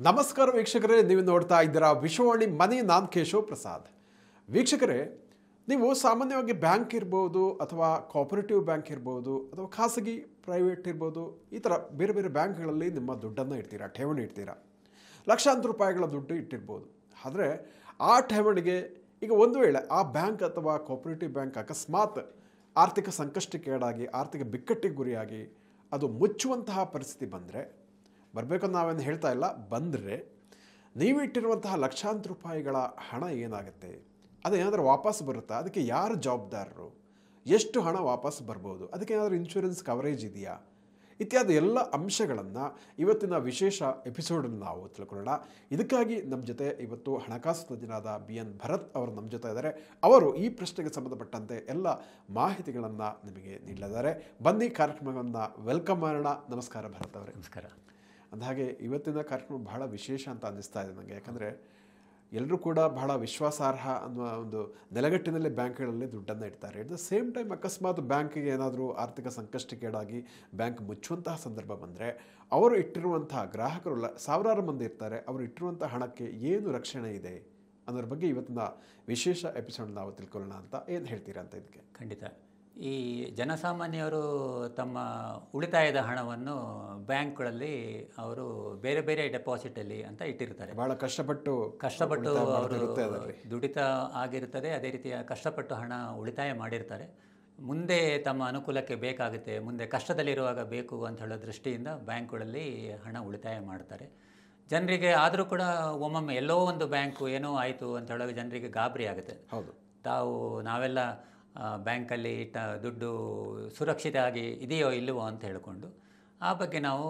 ನಮಸ್ಕಾರ ವೀಕ್ಷಕರೇ, ನೀವು ನೋಡ್ತಾ ಇದ್ದೀರಾ ವಿಶ್ವವಾಣಿ ಮನಿ. ನಾನು ಕೇಶವ್ ಪ್ರಸಾದ್. ವೀಕ್ಷಕರೇ, ನೀವು ಸಾಮಾನ್ಯವಾಗಿ ಬ್ಯಾಂಕ್ ಇರ್ಬೋದು ಅಥವಾ ಕೋಆಪರೇಟಿವ್ ಬ್ಯಾಂಕ್ ಇರ್ಬೋದು ಅಥವಾ ಖಾಸಗಿ ಪ್ರೈವೇಟ್ ಇರ್ಬೋದು, ಈ ಥರ ಬೇರೆ ಬೇರೆ ಬ್ಯಾಂಕ್ಗಳಲ್ಲಿ ನಿಮ್ಮ ದುಡ್ಡನ್ನು ಇಡ್ತೀರಾ, ಠೇವಣಿ ಇಡ್ತೀರಾ. ಲಕ್ಷಾಂತರ ರೂಪಾಯಿಗಳ ದುಡ್ಡು ಇಟ್ಟಿರ್ಬೋದು. ಆದರೆ ಆ ಠೇವಣಿಗೆ ಈಗ ಒಂದು ವೇಳೆ ಆ ಬ್ಯಾಂಕ್ ಅಥವಾ ಕೋಆಪರೇಟಿವ್ ಬ್ಯಾಂಕ್ ಅಕಸ್ಮಾತ್ ಆರ್ಥಿಕ ಸಂಕಷ್ಟಕ್ಕೀಡಾಗಿ ಆರ್ಥಿಕ ಬಿಕ್ಕಟ್ಟಿಗೆ ಗುರಿಯಾಗಿ ಅದು ಮುಚ್ಚುವಂತಹ ಪರಿಸ್ಥಿತಿ ಬರಬೇಕಂತ ನಾವೇನು ಹೇಳ್ತಾ ಇಲ್ಲ, ಬಂದರೆ ನೀವು ಇಟ್ಟಿರುವಂತಹ ಲಕ್ಷಾಂತರ ರೂಪಾಯಿಗಳ ಹಣ ಏನಾಗುತ್ತೆ, ಅದೇನಾದರೂ ವಾಪಸ್ ಬರುತ್ತಾ, ಅದಕ್ಕೆ ಯಾರು ಜವಾಬ್ದಾರರು, ಎಷ್ಟು ಹಣ ವಾಪಸ್ ಬರ್ಬೋದು, ಅದಕ್ಕೆ ಏನಾದರೂ ಇನ್ಶೂರೆನ್ಸ್ ಕವರೇಜ್ ಇದೆಯಾ, ಇತ್ಯಾದಿ ಎಲ್ಲ ಅಂಶಗಳನ್ನು ಇವತ್ತಿನ ವಿಶೇಷ ಎಪಿಸೋಡನ್ನು ನಾವು ತಿಳ್ಕೊಳ್ಳೋಣ. ಇದಕ್ಕಾಗಿ ನಮ್ಮ ಜೊತೆ ಇವತ್ತು ಹಣಕಾಸು ತಜ್ಞರಾದ BN ಭರತ್ ಅವರು ನಮ್ಮ ಜೊತೆ ಇದ್ದಾರೆ. ಅವರು ಈ ಪ್ರಶ್ನೆಗೆ ಸಂಬಂಧಪಟ್ಟಂತೆ ಎಲ್ಲ ಮಾಹಿತಿಗಳನ್ನು ನಿಮಗೆ ನೀಡಲಿದ್ದಾರೆ. ಬನ್ನಿ ಕಾರ್ಯಕ್ರಮವನ್ನು ವೆಲ್ಕಮ್ ಮಾಡೋಣ. ನಮಸ್ಕಾರ ಭರತ್ ಅವರೇ. ನಮಸ್ಕಾರ. ಅಂದಹಾಗೆ ಇವತ್ತಿನ ಕಾರ್ಯಕ್ರಮ ಬಹಳ ವಿಶೇಷ ಅಂತ ಅನ್ನಿಸ್ತಾ ಇದೆ ನನಗೆ. ಯಾಕಂದರೆ ಎಲ್ಲರೂ ಕೂಡ ಬಹಳ ವಿಶ್ವಾಸಾರ್ಹ ಅನ್ನುವ ಒಂದು ನೆಲೆಗಟ್ಟಿನಲ್ಲಿ ಬ್ಯಾಂಕ್ಗಳಲ್ಲಿ ದುಡ್ಡನ್ನು ಇಡ್ತಾರೆ. ಎಟ್ ದ ಸೇಮ್ ಟೈಮ್ ಅಕಸ್ಮಾತ್ ಬ್ಯಾಂಕಿಗೆ ಏನಾದರೂ ಆರ್ಥಿಕ ಸಂಕಷ್ಟಕ್ಕೀಡಾಗಿ ಬ್ಯಾಂಕ್ ಮುಚ್ಚುವಂತಹ ಸಂದರ್ಭ ಬಂದರೆ ಅವರು ಇಟ್ಟಿರುವಂತಹ ಗ್ರಾಹಕರು ಸಾವಿರಾರು ಮಂದಿ ಇರ್ತಾರೆ. ಅವರು ಇಟ್ಟಿರುವಂಥ ಹಣಕ್ಕೆ ಏನು ರಕ್ಷಣೆ ಇದೆ ಅನ್ನೋದ್ರ ಬಗ್ಗೆ ಇವತ್ತಿನ ವಿಶೇಷ ಎಪಿಸೋಡ್ ನಾವು ತಿಳ್ಕೊಳ್ಳೋಣ ಅಂತ. ಏನು ಹೇಳ್ತೀರಾ ಅಂತ ಇದಕ್ಕೆ? ಖಂಡಿತ. ಈ ಜನಸಾಮಾನ್ಯರು ತಮ್ಮ ಉಳಿತಾಯದ ಹಣವನ್ನು ಬ್ಯಾಂಕ್ಗಳಲ್ಲಿ ಅವರು ಬೇರೆ ಬೇರೆ ಡೆಪಾಸಿಟಲ್ಲಿ ಅಂತ ಇಟ್ಟಿರ್ತಾರೆ. ಭಾಳ ಕಷ್ಟಪಟ್ಟು ಅವರು ದುಡಿತ ಆಗಿರುತ್ತದೆ. ಅದೇ ರೀತಿಯ ಕಷ್ಟಪಟ್ಟು ಹಣ ಉಳಿತಾಯ ಮಾಡಿರ್ತಾರೆ. ಮುಂದೆ ತಮ್ಮ ಅನುಕೂಲಕ್ಕೆ ಬೇಕಾಗುತ್ತೆ, ಮುಂದೆ ಕಷ್ಟದಲ್ಲಿರುವಾಗ ಬೇಕು ಅಂತ ಹೇಳೋ ದೃಷ್ಟಿಯಿಂದ ಬ್ಯಾಂಕ್ಗಳಲ್ಲಿ ಹಣ ಉಳಿತಾಯ ಮಾಡ್ತಾರೆ. ಜನರಿಗೆ ಆದರೂ ಕೂಡ ಒಮ್ಮೊಮ್ಮೆ ಎಲ್ಲೋ ಒಂದು ಬ್ಯಾಂಕು ಏನೋ ಆಯಿತು ಅಂತ ಹೇಳುವಾಗ ಜನರಿಗೆ ಗಾಬರಿ ಆಗುತ್ತೆ. ಹೌದು, ನಾವೆಲ್ಲ ಬ್ಯಾಂಕಲ್ಲಿ ಇಟ್ಟ ದುಡ್ಡು ಸುರಕ್ಷಿತ ಆಗಿ ಇದೆಯೋ ಇಲ್ಲವೋ ಅಂತ ಹೇಳಿಕೊಂಡು ಆ ಬಗ್ಗೆ ನಾವು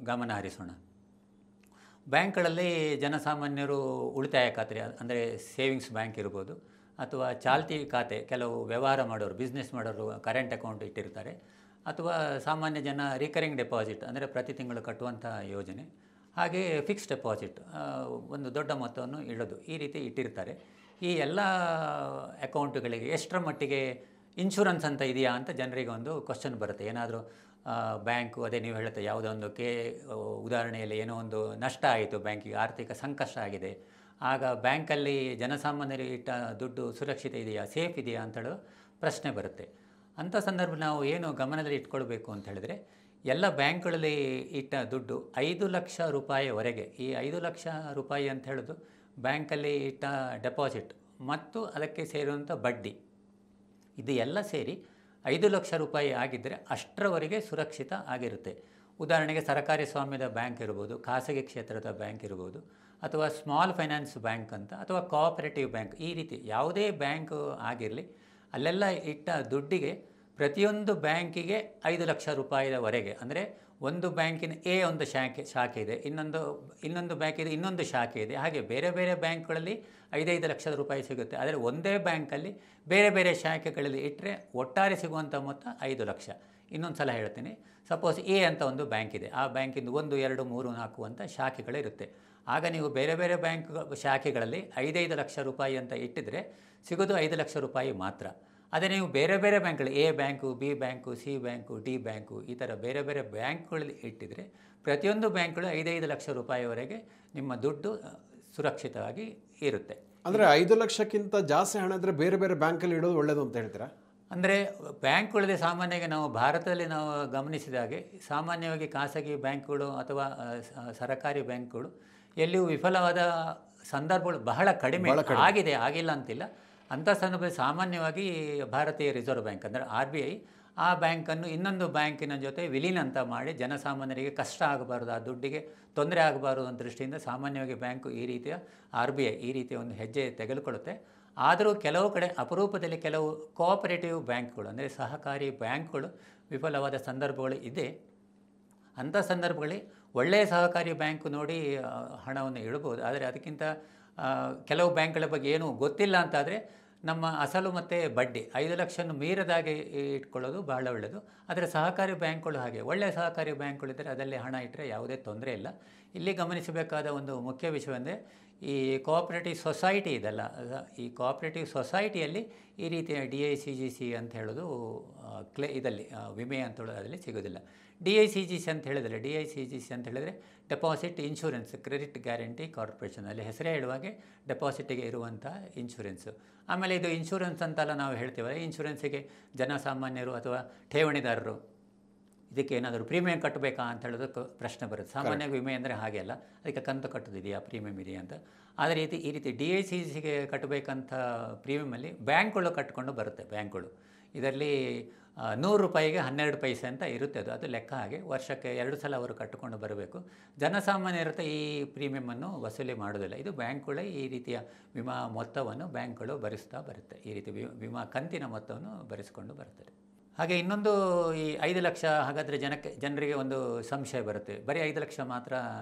ಗಮನ ಹರಿಸೋಣ. ಬ್ಯಾಂಕ್ಗಳಲ್ಲಿ ಜನಸಾಮಾನ್ಯರು ಉಳಿತಾಯ ಖಾತೆ ಅಂದರೆ ಸೇವಿಂಗ್ಸ್ ಬ್ಯಾಂಕ್ ಇರ್ಬೋದು, ಅಥವಾ ಚಾಲ್ತಿ ಖಾತೆ, ಕೆಲವು ವ್ಯವಹಾರ ಮಾಡೋರು, ಬಿಸ್ನೆಸ್ ಮಾಡೋರು ಕರೆಂಟ್ ಅಕೌಂಟ್ ಇಟ್ಟಿರ್ತಾರೆ, ಅಥವಾ ಸಾಮಾನ್ಯ ಜನ ರಿಕರಿಂಗ್ ಡೆಪಾಸಿಟ್ ಅಂದರೆ ಪ್ರತಿ ತಿಂಗಳು ಕಟ್ಟುವಂಥ ಯೋಜನೆ, ಹಾಗೆ ಫಿಕ್ಸ್ಡ್ ಡೆಪಾಸಿಟ್ ಒಂದು ದೊಡ್ಡ ಮೊತ್ತವನ್ನು ಇಡೋದು, ಈ ರೀತಿ ಇಟ್ಟಿರ್ತಾರೆ. ಈ ಎಲ್ಲ ಅಕೌಂಟುಗಳಿಗೆ ಎಷ್ಟರ ಮಟ್ಟಿಗೆ ಇನ್ಶೂರೆನ್ಸ್ ಅಂತ ಇದೆಯಾ ಅಂತ ಜನರಿಗೆ ಒಂದು ಕ್ವಶನ್ ಬರುತ್ತೆ. ಏನಾದರೂ ಬ್ಯಾಂಕು, ಅದೇ ನೀವು ಹೇಳುತ್ತೆ, ಯಾವುದೋ ಒಂದು ಉದಾಹರಣೆಯಲ್ಲಿ ಏನೋ ಒಂದು ನಷ್ಟ ಆಯಿತು, ಬ್ಯಾಂಕಿಗೆ ಆರ್ಥಿಕ ಸಂಕಷ್ಟ ಆಗಿದೆ, ಆಗ ಬ್ಯಾಂಕಲ್ಲಿ ಜನಸಾಮಾನ್ಯರಿಗೆ ಇಟ್ಟ ದುಡ್ಡು ಸುರಕ್ಷಿತ ಇದೆಯಾ, ಸೇಫ್ ಇದೆಯಾ ಅಂತ ಹೇಳೋ ಪ್ರಶ್ನೆ ಬರುತ್ತೆ. ಅಂಥ ಸಂದರ್ಭ ನಾವು ಏನು ಗಮನದಲ್ಲಿ ಇಟ್ಕೊಳ್ಬೇಕು ಅಂತ ಹೇಳಿದ್ರೆ, ಎಲ್ಲ ಬ್ಯಾಂಕ್ಗಳಲ್ಲಿ ಇಟ್ಟ ದುಡ್ಡು 5 ಲಕ್ಷ ರೂಪಾಯಿವರೆಗೆ, ಈ 5 ಲಕ್ಷ ರೂಪಾಯಿ ಅಂತ ಹೇಳೋದು ಬ್ಯಾಂಕಲ್ಲಿ ಇಟ್ಟ ಡೆಪಾಸಿಟ್ ಮತ್ತು ಅದಕ್ಕೆ ಸೇರುವಂಥ ಬಡ್ಡಿ, ಇದು ಎಲ್ಲ ಸೇರಿ 5 ಲಕ್ಷ ರೂಪಾಯಿ ಆಗಿದ್ದರೆ ಅಷ್ಟರವರೆಗೆ ಸುರಕ್ಷಿತ ಆಗಿರುತ್ತೆ. ಉದಾಹರಣೆಗೆ ಸರ್ಕಾರಿ ಸ್ವಾಮ್ಯದ ಬ್ಯಾಂಕ್ ಇರ್ಬೋದು, ಖಾಸಗಿ ಕ್ಷೇತ್ರದ ಬ್ಯಾಂಕ್ ಇರ್ಬೋದು, ಅಥವಾ ಸ್ಮಾಲ್ ಫೈನಾನ್ಸ್ ಬ್ಯಾಂಕ್ ಅಂತ, ಅಥವಾ ಕೋಆಪರೇಟಿವ್ ಬ್ಯಾಂಕ್, ಈ ರೀತಿ ಯಾವುದೇ ಬ್ಯಾಂಕ್ ಆಗಿರಲಿ, ಅಲ್ಲೆಲ್ಲ ಇಟ್ಟ ದುಡ್ಡಿಗೆ ಪ್ರತಿಯೊಂದು ಬ್ಯಾಂಕಿಗೆ 5 ಲಕ್ಷ ರೂಪಾಯಿವರೆಗೆ, ಅಂದರೆ ಒಂದು ಬ್ಯಾಂಕಿನ ಒಂದು ಶಾಖೆ ಇದೆ, ಇನ್ನೊಂದು ಬ್ಯಾಂಕಿದೆ ಇನ್ನೊಂದು ಶಾಖೆ ಇದೆ, ಹಾಗೆ ಬೇರೆ ಬೇರೆ ಬ್ಯಾಂಕ್ಗಳಲ್ಲಿ 5 ಲಕ್ಷದ ರೂಪಾಯಿ ಸಿಗುತ್ತೆ. ಆದರೆ ಒಂದೇ ಬ್ಯಾಂಕಲ್ಲಿ ಬೇರೆ ಬೇರೆ ಶಾಖೆಗಳಲ್ಲಿ ಇಟ್ಟರೆ ಒಟ್ಟಾರೆ ಸಿಗುವಂಥ ಮೊತ್ತ 5 ಲಕ್ಷ. ಇನ್ನೊಂದು ಸಲ ಹೇಳ್ತೀನಿ, ಸಪೋಸ್ ಅಂತ ಒಂದು ಬ್ಯಾಂಕ್ ಇದೆ, ಆ ಬ್ಯಾಂಕಿಂದು 1, 2, 3, 4 ಅಂತ ಶಾಖೆಗಳಿರುತ್ತೆ. ಆಗ ನೀವು ಬೇರೆ ಬೇರೆ ಬ್ಯಾಂಕ್ ಶಾಖೆಗಳಲ್ಲಿ 5 ಲಕ್ಷ ರೂಪಾಯಿ ಅಂತ ಇಟ್ಟಿದ್ರೆ ಸಿಗೋದು 5 ಲಕ್ಷ ರೂಪಾಯಿ ಮಾತ್ರ. ಅದೇ ನೀವು ಬೇರೆ ಬೇರೆ ಬ್ಯಾಂಕ್ಗಳು, A bank, B bank, C bank, D bank, ಈ ಥರ ಬೇರೆ ಬೇರೆ ಬ್ಯಾಂಕ್ಗಳಲ್ಲಿ ಇಟ್ಟಿದ್ರೆ ಪ್ರತಿಯೊಂದು ಬ್ಯಾಂಕ್ಗಳು 5 ಲಕ್ಷ ರೂಪಾಯಿವರೆಗೆ ನಿಮ್ಮ ದುಡ್ಡು ಸುರಕ್ಷಿತವಾಗಿ ಇರುತ್ತೆ. ಅಂದರೆ 5 ಲಕ್ಷಕ್ಕಿಂತ ಜಾಸ್ತಿ ಹಣ ಇದ್ದರೆ ಬೇರೆ ಬೇರೆ ಬ್ಯಾಂಕಲ್ಲಿ ಇಡೋದು ಒಳ್ಳೆಯದು ಅಂತ ಹೇಳ್ತೀರಾ? ಅಂದರೆ ಬ್ಯಾಂಕ್ಗಳಿದೆ ಸಾಮಾನ್ಯವಾಗಿ ನಾವು ಭಾರತದಲ್ಲಿ ನಾವು ಗಮನಿಸಿದ ಹಾಗೆ ಸಾಮಾನ್ಯವಾಗಿ ಖಾಸಗಿ ಬ್ಯಾಂಕ್ಗಳು ಅಥವಾ ಸರಕಾರಿ ಬ್ಯಾಂಕ್ಗಳು ಎಲ್ಲಿಯೂ ವಿಫಲವಾದ ಸಂದರ್ಭಗಳು ಬಹಳ ಕಡಿಮೆ ಆಗಿದೆ, ಆಗಿಲ್ಲ ಅಂತಿಲ್ಲ. ಅಂಥ ಸಂದರ್ಭದಲ್ಲಿ ಸಾಮಾನ್ಯವಾಗಿ ಭಾರತೀಯ ರಿಸರ್ವ್ ಬ್ಯಾಂಕ್ ಅಂದರೆ RBI ಆ ಬ್ಯಾಂಕನ್ನು ಇನ್ನೊಂದು ಬ್ಯಾಂಕಿನ ಜೊತೆ ವಿಲೀನ ಅಂತ ಮಾಡಿ ಜನಸಾಮಾನ್ಯರಿಗೆ ಕಷ್ಟ ಆಗಬಾರ್ದು, ಆ ದುಡ್ಡಿಗೆ ತೊಂದರೆ ಆಗಬಾರ್ದು ಅನ್ನೋ ದೃಷ್ಟಿಯಿಂದ ಸಾಮಾನ್ಯವಾಗಿ ಬ್ಯಾಂಕು ಈ ರೀತಿಯ RBI ಈ ರೀತಿಯ ಒಂದು ಹೆಜ್ಜೆ ತೆಗೆದುಕೊಳ್ಳುತ್ತೆ. ಆದರೂ ಕೆಲವು ಕಡೆ ಅಪರೂಪದಲ್ಲಿ ಕೆಲವು ಕೋಆಪರೇಟಿವ್ ಬ್ಯಾಂಕ್ಗಳು ಅಂದರೆ ಸಹಕಾರಿ ಬ್ಯಾಂಕ್ಗಳು ವಿಫಲವಾದ ಸಂದರ್ಭಗಳು ಇದೆ. ಅಂಥ ಸಂದರ್ಭಗಳಲ್ಲಿ ಒಳ್ಳೆಯ ಸಹಕಾರಿ ಬ್ಯಾಂಕು ನೋಡಿ ಹಣವನ್ನು ಇಡ್ಬೋದು. ಆದರೆ ಅದಕ್ಕಿಂತ ಕೆಲವು ಬ್ಯಾಂಕ್ಗಳ ಬಗ್ಗೆ ಏನೂ ಗೊತ್ತಿಲ್ಲ ಅಂತಾದರೆ ನಮ್ಮ ಅಸಲು ಮತ್ತು ಬಡ್ಡಿ 5 ಲಕ್ಷವನ್ನು ಮೀರದಾಗೆ ಇಟ್ಕೊಳ್ಳೋದು ಬಹಳ ಒಳ್ಳೆಯದು. ಆದರೆ ಸಹಕಾರಿ ಬ್ಯಾಂಕ್ಗಳು ಹಾಗೆ ಒಳ್ಳೆಯ ಸಹಕಾರಿ ಬ್ಯಾಂಕ್ಗಳಿದ್ದರೆ ಅದರಲ್ಲಿ ಹಣ ಇಟ್ಟರೆ ಯಾವುದೇ ತೊಂದರೆ ಇಲ್ಲ. ಇಲ್ಲಿ ಗಮನಿಸಬೇಕಾದ ಒಂದು ಮುಖ್ಯ ವಿಷಯವೆಂದರೆ, ಈ ಕೋಆಪರೇಟಿವ್ ಸೊಸೈಟಿ ಇದೆಲ್ಲ, ಈ ಕೋಆಪರೇಟಿವ್ ಸೊಸೈಟಿಯಲ್ಲಿ ಈ ರೀತಿಯ DICGC ಅಂತ ಹೇಳೋದು ಇದರಲ್ಲಿ ವಿಮೆ ಅಂತ ಹೇಳೋದು ಅದರಲ್ಲಿ ಸಿಗೋದಿಲ್ಲ. DICGC ಅಂತ ಹೇಳಿದರೆ deposit insurance credit guarantee corporation, ಅಲ್ಲಿ ಹೆಸರೇ ಹೇಳುವಾಗೆ ಡೆಪಾಸಿಟಿಗೆ ಇರುವಂಥ ಇನ್ಶೂರೆನ್ಸು. ಆಮೇಲೆ ಇದು ಇನ್ಶೂರೆನ್ಸ್ ಅಂತೆಲ್ಲ ನಾವು ಹೇಳ್ತೀವಲ್ಲ, ಇನ್ಶೂರೆನ್ಸಿಗೆ ಜನಸಾಮಾನ್ಯರು ಅಥವಾ ಠೇವಣಿದಾರರು ಇದಕ್ಕೆ ಏನಾದರೂ ಪ್ರೀಮಿಯಂ ಕಟ್ಟಬೇಕಾ ಅಂತ ಹೇಳೋದಕ್ಕೆ ಪ್ರಶ್ನೆ ಬರುತ್ತೆ. ಸಾಮಾನ್ಯ ವಿಮೆ ಅಂದರೆ ಹಾಗೆ ಅಲ್ಲ, ಅದಕ್ಕೆ ಕಂತು ಕಟ್ಟೋದಿದೆಯಾ, ಪ್ರೀಮಿಯಂ ಇದೆಯಾ ಅಂತ. ಅದೇ ಈ ರೀತಿ DICGCಗೆ ಕಟ್ಟಬೇಕಂಥ ಪ್ರೀಮಿಯಮಲ್ಲಿ ಬ್ಯಾಂಕ್ಗಳು ಕಟ್ಕೊಂಡು ಬರುತ್ತೆ. ಬ್ಯಾಂಕ್ಗಳು ಇದರಲ್ಲಿ 100 ರೂಪಾಯಿಗೆ 12 ಪೈಸೆ ಅಂತ ಇರುತ್ತೆ. ಅದು ಲೆಕ್ಕ. ಹಾಗೆ ವರ್ಷಕ್ಕೆ 2 ಸಲ ಅವರು ಕಟ್ಟಿಕೊಂಡು ಬರಬೇಕು. ಜನಸಾಮಾನ್ಯರ ಈ ಪ್ರೀಮಿಯಮನ್ನು ವಸೂಲಿ ಮಾಡೋದಿಲ್ಲ. ಇದು ಬ್ಯಾಂಕ್ಗಳೇ ಈ ರೀತಿಯ ವಿಮಾ ಮೊತ್ತವನ್ನು ಬ್ಯಾಂಕ್ಗಳು ಭರಿಸ್ತಾ ಬರುತ್ತೆ. ಈ ರೀತಿ ವಿಮಾ ಕಂತಿನ ಮೊತ್ತವನ್ನು ಭರಿಸಿಕೊಂಡು ಬರ್ತದೆ. ಹಾಗೆ ಇನ್ನೊಂದು ಈ 5 ಲಕ್ಷ, ಹಾಗಾದರೆ ಜನರಿಗೆ ಒಂದು ಸಂಶಯ ಬರುತ್ತೆ, ಬರೀ 5 ಲಕ್ಷ ಮಾತ್ರ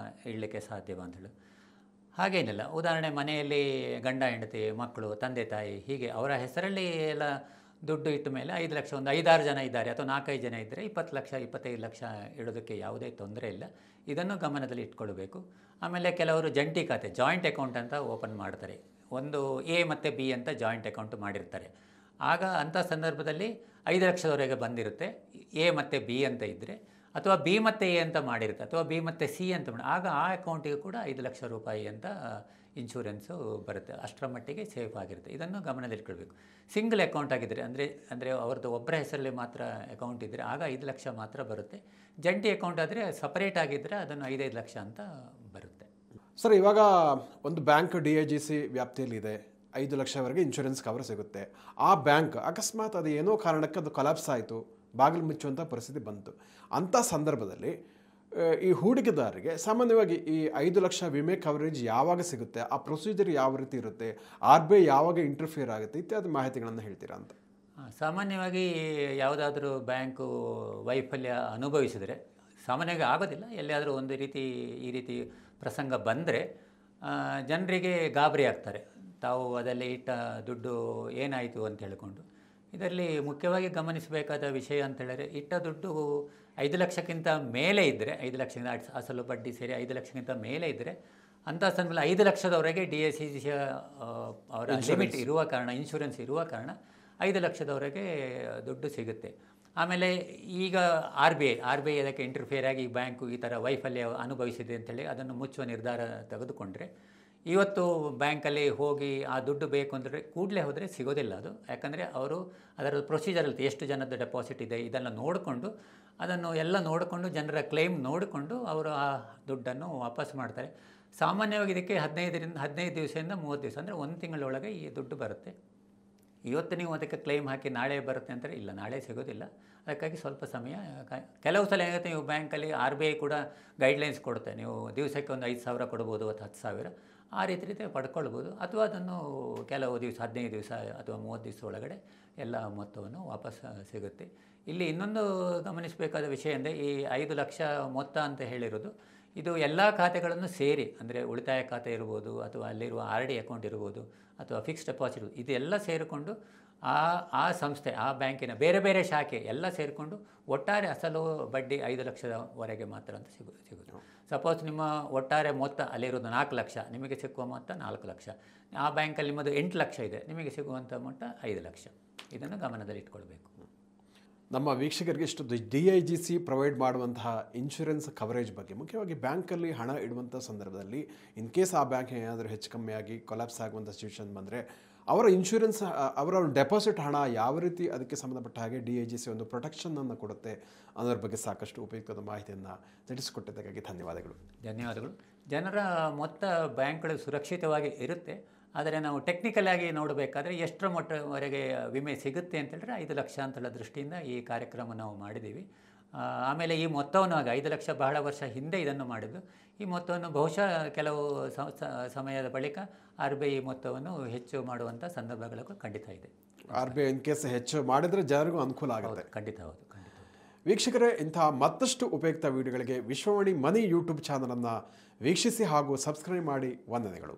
ಇಡಲಿಕ್ಕೆ ಸಾಧ್ಯವ ಅಂತೇಳಿ. ಹಾಗೇನಿಲ್ಲ. ಉದಾಹರಣೆ, ಮನೆಯಲ್ಲಿ ಗಂಡ ಹೆಂಡತಿ, ಮಕ್ಕಳು, ತಂದೆ ತಾಯಿ, ಹೀಗೆ ಅವರ ಹೆಸರಲ್ಲಿ ಎಲ್ಲ ದುಡ್ಡು ಇಟ್ಟ ಮೇಲೆ 5 ಲಕ್ಷ, ಒಂದು 5-6 ಜನ ಇದ್ದಾರೆ ಅಥವಾ 4-5 ಜನ ಇದ್ದರೆ 20 ಲಕ್ಷ 25 ಲಕ್ಷ ಇಡೋದಕ್ಕೆ ಯಾವುದೇ ತೊಂದರೆ ಇಲ್ಲ. ಇದನ್ನು ಗಮನದಲ್ಲಿ ಇಟ್ಕೊಳ್ಬೇಕು. ಆಮೇಲೆ ಕೆಲವರು ಜಂಟಿ ಖಾತೆ, ಜಾಯಿಂಟ್ ಅಕೌಂಟ್ ಅಂತ ಓಪನ್ ಮಾಡ್ತಾರೆ. ಒಂದು A ಮತ್ತು B ಅಂತ ಜಾಯಿಂಟ್ ಅಕೌಂಟ್ ಮಾಡಿರ್ತಾರೆ. ಆಗ ಅಂಥ ಸಂದರ್ಭದಲ್ಲಿ 5 ಲಕ್ಷದವರೆಗೆ ಬಂದಿರುತ್ತೆ. A ಮತ್ತು B ಅಂತ ಇದ್ದರೆ, ಅಥವಾ B ಮತ್ತು A ಅಂತ ಮಾಡಿರುತ್ತೆ, ಅಥವಾ B ಮತ್ತು C ಅಂತ ಆಗ ಆ ಅಕೌಂಟಿಗೆ ಕೂಡ 5 ಲಕ್ಷ ರೂಪಾಯಿ ಅಂತ ಇನ್ಶೂರೆನ್ಸು ಬರುತ್ತೆ. ಅಷ್ಟರ ಮಟ್ಟಿಗೆ ಸೇಫ್ ಆಗಿರುತ್ತೆ. ಇದನ್ನು ಗಮನದಲ್ಲಿಟ್ಕೊಳ್ಬೇಕು. ಸಿಂಗಲ್ ಅಕೌಂಟ್ ಆಗಿದ್ದರೆ, ಅಂದರೆ ಅವ್ರದ್ದು ಒಬ್ಬರ ಹೆಸರಲ್ಲಿ ಮಾತ್ರ ಅಕೌಂಟ್ ಇದ್ದರೆ ಆಗ 5 ಲಕ್ಷ ಮಾತ್ರ ಬರುತ್ತೆ. ಜಂಟಿ ಅಕೌಂಟ್ ಆದರೆ ಸಪರೇಟ್ ಆಗಿದ್ದರೆ ಅದನ್ನು 5-5 ಲಕ್ಷ ಅಂತ ಬರುತ್ತೆ. ಸರ್, ಇವಾಗ ಒಂದು ಬ್ಯಾಂಕ್ DICGC ವ್ಯಾಪ್ತಿಯಲ್ಲಿದೆ, 5 ಲಕ್ಷವರೆಗೆ ಇನ್ಶೂರೆನ್ಸ್ ಕವರ್ ಸಿಗುತ್ತೆ. ಆ ಬ್ಯಾಂಕ್ ಅಕಸ್ಮಾತ್ ಅದು ಏನೋ ಕಾರಣಕ್ಕೆ ಅದು ಕೊಲಾಪ್ಸ್ ಆಯಿತು, ಬಾಗಿಲು ಮುಚ್ಚುವಂಥ ಪರಿಸ್ಥಿತಿ ಬಂತು. ಅಂಥ ಸಂದರ್ಭದಲ್ಲಿ ಈ ಹೂಡಿಕೆದಾರರಿಗೆ ಸಾಮಾನ್ಯವಾಗಿ ಈ 5 ಲಕ್ಷ ವಿಮೆ ಕವರೇಜ್ ಯಾವಾಗ ಸಿಗುತ್ತೆ, ಆ ಪ್ರೊಸೀಜರ್ ಯಾವ ರೀತಿ ಇರುತ್ತೆ, RBI ಯಾವಾಗ ಇಂಟರ್ಫಿಯರ್ ಆಗುತ್ತೆ, ಇತ್ಯಾದಿ ಮಾಹಿತಿಗಳನ್ನು ಹೇಳ್ತೀರಾ ಅಂತ. ಸಾಮಾನ್ಯವಾಗಿ ಯಾವುದಾದ್ರೂ ಬ್ಯಾಂಕು ವೈಫಲ್ಯ ಅನುಭವಿಸಿದರೆ, ಸಾಮಾನ್ಯವಾಗಿ ಆಗೋದಿಲ್ಲ, ಎಲ್ಲಿಯಾದರೂ ಒಂದು ಈ ರೀತಿ ಪ್ರಸಂಗ ಬಂದರೆ ಜನರಿಗೆ ಗಾಬರಿ ಆಗ್ತಾರೆ. ತಾವು ಅದರಲ್ಲಿ ಇಟ್ಟ ದುಡ್ಡು ಏನಾಯಿತು ಅಂತ ಹೇಳಿಕೊಂಡು. ಇದರಲ್ಲಿ ಮುಖ್ಯವಾಗಿ ಗಮನಿಸಬೇಕಾದ ವಿಷಯ ಅಂತ ಹೇಳಿದರೆ, ಇಟ್ಟ ದುಡ್ಡು 5 ಲಕ್ಷಕ್ಕಿಂತ ಮೇಲೆ ಇದ್ದರೆ, 5 ಲಕ್ಷಕ್ಕಿಂತ ಅಸಲು ಬಡ್ಡಿ ಸೇರಿ 5 ಲಕ್ಷಕ್ಕಿಂತ ಮೇಲೆ ಇದ್ದರೆ, ಅಂಥ ಸಂದರ್ಭದಲ್ಲಿ 5 ಲಕ್ಷದವರೆಗೆ DICGC ಅವರ ಲಿಮಿಟ್ ಇರುವ ಕಾರಣ, ಇನ್ಶೂರೆನ್ಸ್ ಇರುವ ಕಾರಣ 5 ಲಕ್ಷದವರೆಗೆ ದುಡ್ಡು ಸಿಗುತ್ತೆ. ಆಮೇಲೆ ಈಗ RBI ಅದಕ್ಕೆ ಇಂಟರ್ಫಿಯರ್ ಆಗಿ ಬ್ಯಾಂಕು ಈ ಥರ ವೈಫಲ್ಯ ಅನುಭವಿಸಿದೆ ಅಂತೇಳಿ ಅದನ್ನು ಮುಚ್ಚುವ ನಿರ್ಧಾರ ತೆಗೆದುಕೊಂಡ್ರೆ, ಇವತ್ತು ಬ್ಯಾಂಕಲ್ಲಿ ಹೋಗಿ ಆ ದುಡ್ಡು ಬೇಕು ಅಂದರೆ ಕೂಡಲೇ ಹೋದರೆ ಸಿಗೋದಿಲ್ಲ ಅದು. ಯಾಕಂದರೆ ಅವರು ಅದರ ಪ್ರೊಸೀಜರಲ್ಲಿ ಎಷ್ಟು ಜನದ ಡೆಪಾಸಿಟ್ ಇದೆ ಇದೆಲ್ಲ ನೋಡಿಕೊಂಡು, ಅದನ್ನು ಎಲ್ಲ ನೋಡಿಕೊಂಡು, ಜನರ ಕ್ಲೇಮ್ ನೋಡಿಕೊಂಡು ಅವರು ಆ ದುಡ್ಡನ್ನು ವಾಪಸ್ ಮಾಡ್ತಾರೆ. ಸಾಮಾನ್ಯವಾಗಿ ಇದಕ್ಕೆ 15 ದಿವಸದಿಂದ 30 ದಿವಸ, ಅಂದರೆ 1 ತಿಂಗಳೊಳಗೆ ಈ ದುಡ್ಡು ಬರುತ್ತೆ. ಇವತ್ತು ನೀವು ಅದಕ್ಕೆ ಕ್ಲೇಮ್ ಹಾಕಿ ನಾಳೆ ಬರುತ್ತೆ ಅಂತಾರೆ, ಇಲ್ಲ, ನಾಳೆ ಸಿಗೋದಿಲ್ಲ. ಅದಕ್ಕಾಗಿ ಸ್ವಲ್ಪ ಸಮಯ. ಕೆಲವು ಸಲ ಏನಾಗುತ್ತೆ, ನೀವು ಬ್ಯಾಂಕಲ್ಲಿ RBI ಕೂಡ ಗೈಡ್ಲೈನ್ಸ್ ಕೊಡುತ್ತೆ, ನೀವು ದಿವಸಕ್ಕೆ ಒಂದು 5,000 ಕೊಡ್ಬೋದು ಅಥವಾ 10,000, ಆ ರೀತಿ ಪಡ್ಕೊಳ್ಬೋದು. ಅಥವಾ ಅದನ್ನು ಕೆಲವು ದಿವಸ, 15 ದಿವಸ ಅಥವಾ 30 ದಿವಸ ಒಳಗಡೆ ಎಲ್ಲ ಮೊತ್ತವನ್ನು ವಾಪಸ್ ಸಿಗುತ್ತೆ. ಇಲ್ಲಿ ಇನ್ನೊಂದು ಗಮನಿಸಬೇಕಾದ ವಿಷಯ ಅಂದರೆ, ಈ 5 ಲಕ್ಷ ಮೊತ್ತ ಅಂತ ಹೇಳಿರೋದು, ಇದು ಎಲ್ಲ ಖಾತೆಗಳನ್ನು ಸೇರಿ, ಅಂದರೆ ಉಳಿತಾಯ ಖಾತೆ ಇರ್ಬೋದು, ಅಥವಾ ಅಲ್ಲಿರುವ RD ಅಕೌಂಟ್ ಇರ್ಬೋದು, ಅಥವಾ ಫಿಕ್ಸ್ಡ್ ಡೆಪಾಸಿಟ್, ಇದೆಲ್ಲ ಸೇರಿಕೊಂಡು ಆ ಸಂಸ್ಥೆ, ಆ ಬ್ಯಾಂಕಿನ ಬೇರೆ ಬೇರೆ ಶಾಖೆ ಎಲ್ಲ ಸೇರಿಕೊಂಡು ಒಟ್ಟಾರೆ ಅಸಲು ಬಡ್ಡಿ 5 ಲಕ್ಷದವರೆಗೆ ಮಾತ್ರ ಅಂತ ಸಿಗುತ್ತೆ. ಸಪೋಸ್ ನಿಮ್ಮ ಒಟ್ಟಾರೆ ಮೊತ್ತ ಅಲ್ಲಿರೋದು 4 ಲಕ್ಷ, ನಿಮಗೆ ಸಿಗುವ ಮೊತ್ತ 4 ಲಕ್ಷ. ಆ ಬ್ಯಾಂಕಲ್ಲಿ ನಿಮ್ಮದು 8 ಲಕ್ಷ ಇದೆ, ನಿಮಗೆ ಸಿಗುವಂಥ ಮೊತ್ತ 5 ಲಕ್ಷ. ಇದನ್ನು ಗಮನದಲ್ಲಿ ಇಟ್ಕೊಳ್ಬೇಕು. ನಮ್ಮ ವೀಕ್ಷಕರಿಗೆ ಇಷ್ಟು DICGC ಪ್ರೊವೈಡ್ ಮಾಡುವಂತಹ ಇನ್ಶೂರೆನ್ಸ್ ಕವರೇಜ್ ಬಗ್ಗೆ, ಮುಖ್ಯವಾಗಿ ಬ್ಯಾಂಕಲ್ಲಿ ಹಣ ಇಡುವಂಥ ಸಂದರ್ಭದಲ್ಲಿ ಇನ್ ಕೇಸ್ ಆ ಬ್ಯಾಂಕ್ ಏನಾದರೂ ಹೆಚ್ಚು ಕಮ್ಮಿಯಾಗಿ ಕೊಲಾಪ್ಸ್ ಆಗುವಂಥ ಸಿಚುವೇಶನ್ ಬಂದರೆ, ಅವರ ಇನ್ಶೂರೆನ್ಸ್, ಅವರ ಡೆಪಾಸಿಟ್ ಹಣ ಯಾವ ರೀತಿ ಅದಕ್ಕೆ ಸಂಬಂಧಪಟ್ಟ ಹಾಗೆ DICGC ಒಂದು ಪ್ರೊಟೆಕ್ಷನನ್ನು ಕೊಡುತ್ತೆ ಅನ್ನೋದ್ರ ಬಗ್ಗೆ ಸಾಕಷ್ಟು ಉಪಯುಕ್ತವಾದ ಮಾಹಿತಿಯನ್ನು ತಿಳಿಸಿಕೊಟ್ಟಿದ್ದಕ್ಕಾಗಿ ಧನ್ಯವಾದಗಳು. ಜನರ ಮೊತ್ತ ಬ್ಯಾಂಕ್ಗಳು ಸುರಕ್ಷಿತವಾಗಿ ಇರುತ್ತೆ. ಆದರೆ ನಾವು ಟೆಕ್ನಿಕಲ್ ಆಗಿ ನೋಡಬೇಕಾದ್ರೆ ಎಷ್ಟರ ಮಟ್ಟವರೆಗೆ ವಿಮೆ ಸಿಗುತ್ತೆ ಅಂತೇಳಿದ್ರೆ 5 ಲಕ್ಷ ಅಂತೇಳೋ ದೃಷ್ಟಿಯಿಂದ ಈ ಕಾರ್ಯಕ್ರಮ ನಾವು ಮಾಡಿದ್ದೀವಿ. ಆಮೇಲೆ ಈ ಮೊತ್ತವನ್ನು 5 ಲಕ್ಷ ಬಹಳ ವರ್ಷ ಹಿಂದೆ ಇದನ್ನು ಮಾಡಿದ್ದು. ಈ ಮೊತ್ತವನ್ನು ಬಹುಶಃ ಕೆಲವು ಸಮಯದ ಬಳಿಕ RBI ಈ ಮೊತ್ತವನ್ನು ಹೆಚ್ಚು ಮಾಡುವಂಥ ಸಂದರ್ಭಗಳು ಖಂಡಿತ ಇದೆ. RBI ಇನ್ ಕೇಸ್ ಹೆಚ್ಚು ಮಾಡಿದರೆ ಜನರಿಗೂ ಅನುಕೂಲ ಆಗುತ್ತೆ. ಖಂಡಿತ ಹೌದು. ವೀಕ್ಷಕರೇ, ಇಂತಹ ಮತ್ತಷ್ಟು ಉಪಯುಕ್ತ ವಿಡಿಯೋಗಳಿಗೆ ವಿಶ್ವವಾಣಿ ಮನಿ ಯೂಟ್ಯೂಬ್ ಚಾನಲನ್ನು ವೀಕ್ಷಿಸಿ ಹಾಗೂ ಸಬ್ಸ್ಕ್ರೈಬ್ ಮಾಡಿ. ವಂದನೆಗಳು.